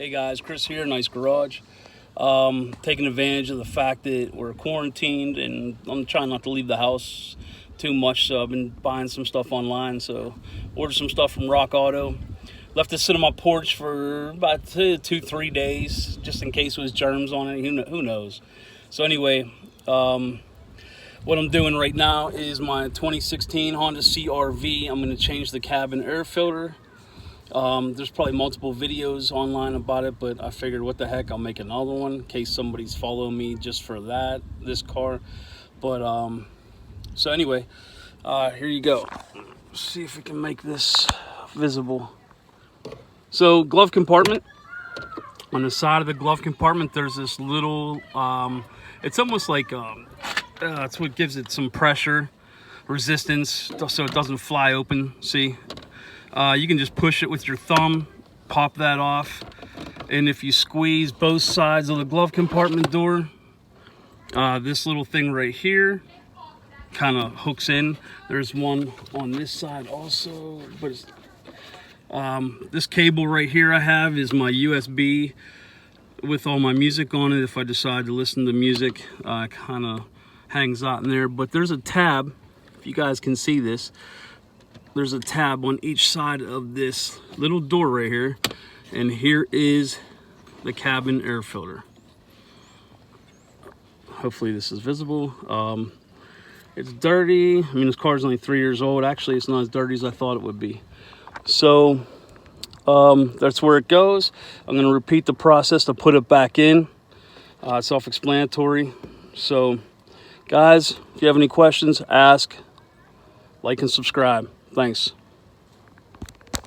Hey guys, Chris here, Nice Garage. Taking advantage of the fact that we're quarantined and I'm trying not to leave the house too much, so I've been buying some stuff online. So ordered some stuff from Rock Auto. Left it sit on my porch for about 2-3 days, just in case it was germs on it. Who knows? So anyway, what I'm doing right now is my 2016 Honda CR-V. I'm going to change the cabin air filter. There's probably multiple videos online about it, but I figured what the heck, I'll make another one in case somebody's following me just for this car. But so anyway, here you go. Let's see if we can make this visible. So glove compartment. On the side of the glove compartment, there's this little, it's almost like, that's what gives it some pressure, resistance, so it doesn't fly open, see? You can just push it with your thumb, pop that off, and if you squeeze both sides of the glove compartment door, this little thing right here kind of hooks in. There's one on this side also, but it's, this cable right here I have is my USB with all my music on it. If I decide to listen to music, kind of hangs out in there. But there's a tab, if you guys can see this, there's a tab on each side of this little door right here, and here is the cabin air filter. Hopefully this is visible. It's dirty. I mean, this car is only 3 years old. Actually, it's not as dirty as I thought it would be. So that's where it goes. I'm going to repeat the process to put it back in. Self-explanatory. So guys, if you have any questions, ask, like, and subscribe. Thanks.